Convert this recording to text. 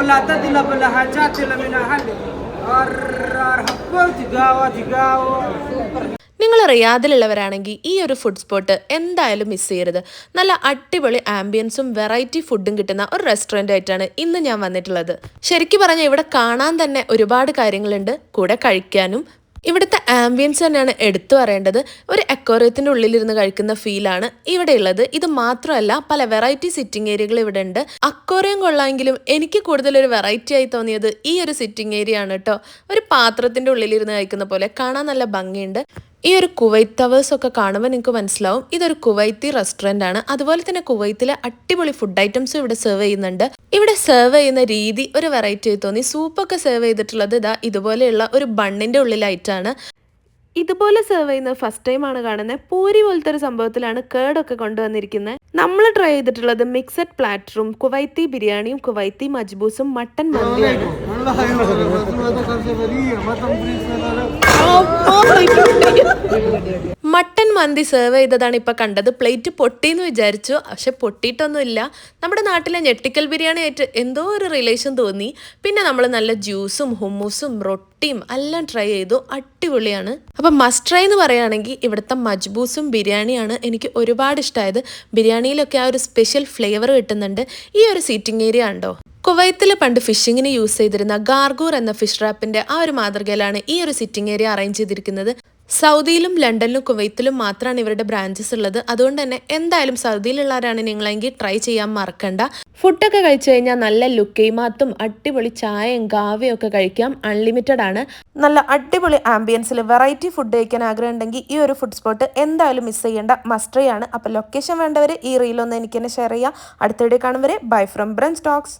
ولا تدل بالحاجات اللي من أهله നിങ്ങൾ റിയാദിലുള്ളവരാണെങ്കിൽ ഈ ഒരു ഫുഡ് സ്പോട്ട് എന്തായാലും മിസ് ചെയ്യരുത്. നല്ല അടിപൊളി ആംബിയൻസും വെറൈറ്റി ഫുഡും കിട്ടുന്ന ഒരു റെസ്റ്റോറൻ്റ് ആയിട്ടാണ് ഇന്ന് ഞാൻ വന്നിട്ടുള്ളത്. ശരിക്കും പറഞ്ഞാൽ ഇവിടെ കാണാൻ തന്നെ ഒരുപാട് കാര്യങ്ങളുണ്ട്, കൂടെ കഴിക്കാനും. ഇവിടുത്തെ ആംബിയൻസ് തന്നെയാണ് എടുത്തു പറയേണ്ടത്. ഒരു അക്വേറിയത്തിൻ്റെ ഉള്ളിലിരുന്ന് കഴിക്കുന്ന ഫീലാണ് ഇവിടെ ഉള്ളത്. ഇത് മാത്രമല്ല, പല വെറൈറ്റി സിറ്റിംഗ് ഏരിയകൾ ഇവിടെ ഉണ്ട്. അക്വേറിയം കൊള്ളാമെങ്കിലും എനിക്ക് കൂടുതലൊരു വെറൈറ്റി ആയി തോന്നിയത് ഈ ഒരു സിറ്റിംഗ് ഏരിയ ആണ് കേട്ടോ. ഒരു പാത്രത്തിൻ്റെ ഉള്ളിലിരുന്ന് കഴിക്കുന്ന പോലെ കാണാൻ നല്ല ഭംഗിയുണ്ട്. ഈ ഒരു കുവൈറ്റ് ടവേഴ്സ് ഒക്കെ കാണുമ്പോൾ നിങ്ങൾക്ക് മനസ്സിലാവും ഇതൊരു കുവൈത്തി റെസ്റ്റോറൻ്റ് ആണ്. അതുപോലെ തന്നെ കുവൈത്തിലെ അടിപൊളി ഫുഡ് ഐറ്റംസും ഇവിടെ സെർവ് ചെയ്യുന്നുണ്ട്. ഇവിടെ സെർവ് ചെയ്യുന്ന രീതി ഒരു വെറൈറ്റി ആയി തോന്നി. സൂപ്പൊക്കെ സെർവ് ചെയ്തിട്ടുള്ളത് ഇതുപോലെയുള്ള ഒരു ബണ്ണിൻ്റെ ഉള്ളിലായിട്ടാണ്. ഇതുപോലെ സെർവ് ചെയ്യുന്നത് ഫസ്റ്റ് ടൈം ആണ് കാണുന്നത്. പൂരി പോലത്തെ ഒരു സംഭവത്തിലാണ് കേടൊക്കെ കൊണ്ടുവന്നിരിക്കുന്നത്. നമ്മൾ ട്രൈ ചെയ്തിട്ടുള്ളത് മിക്സഡ് പ്ലാറ്ററും കുവൈത്തി ബിരിയാണിയും കുവൈത്തി മജ്ബൂസും മട്ടൻ മന്തിയാണ്. മട്ടൻ മന്തി സെർവ് ചെയ്തതാണ് ഇപ്പൊ കണ്ടത്. പ്ലേറ്റ് പൊട്ടിയെന്ന് വിചാരിച്ചു, പക്ഷെ പൊട്ടിയിട്ടൊന്നുമില്ല. നമ്മുടെ നാട്ടിലെ ഞെട്ടിക്കൽ ബിരിയാണി ആയിട്ട് എന്തോ ഒരു റിലേഷൻ തോന്നി. പിന്നെ നമ്മൾ നല്ല ജ്യൂസും ഹുമ്മൂസും റൊട്ടിയും എല്ലാം ട്രൈ ചെയ്തു. അടിപൊളിയാണ്. അപ്പം മസ്റ്റ് ട്രൈ എന്ന് പറയുകയാണെങ്കിൽ ഇവിടുത്തെ മജ്ബൂസും ബിരിയാണിയാണ് എനിക്ക് ഒരുപാട് ഇഷ്ടമായത്. ബിരിയാണിയിലൊക്കെ ആ ഒരു സ്പെഷ്യൽ ഫ്ലേവർ കിട്ടുന്നുണ്ട്. ഈ ഒരു സീറ്റിംഗ് ഏരിയ ഉണ്ടോ, കുവൈത്തിൽ പണ്ട് ഫിഷിങ്ങിന് യൂസ് ചെയ്തിരുന്ന ഗാർഗൂർ എന്ന ഫിഷ് റാപ്പിന്റെ ആ ഒരു മാതൃകയിലാണ് ഈ ഒരു സിറ്റിംഗ് ഏരിയ അറേഞ്ച് ചെയ്തിരിക്കുന്നത്. സൗദിയിലും ലണ്ടനിലും കുവൈത്തിലും മാത്രമാണ് ഇവരുടെ ബ്രാഞ്ചസ് ഉള്ളത്. അതുകൊണ്ട് തന്നെ എന്തായാലും സൗദിയിലുള്ളവരാണ് നിങ്ങളെങ്കിൽ ട്രൈ ചെയ്യാൻ മറക്കണ്ട. ഫുഡൊക്കെ കഴിച്ചു കഴിഞ്ഞാൽ നല്ല ലുക്കൈമാത്തും അടിപൊളി ചായയും ഗാവയും ഒക്കെ കഴിക്കാം. അൺലിമിറ്റഡ് ആണ്. നല്ല അടിപൊളി ആംബിയൻസിൽ വെറൈറ്റി ഫുഡ് കഴിക്കാൻ ആഗ്രഹം ഉണ്ടെങ്കിൽ ഈ ഒരു ഫുഡ് സ്പോട്ട് എന്തായാലും മിസ് ചെയ്യേണ്ട, മസ്റ്റ് ട്രൈ ആണ്. അപ്പോൾ ലൊക്കേഷൻ വേണ്ടവർ ഈ റീലൊന്ന് എനിക്ക് തന്നെ ഷെയർ ചെയ്യാം. അടുത്ത വീഡിയോ കാണും വരെ ബൈ ഫ്രം ബ്രഞ്ച് ടോക്സ്.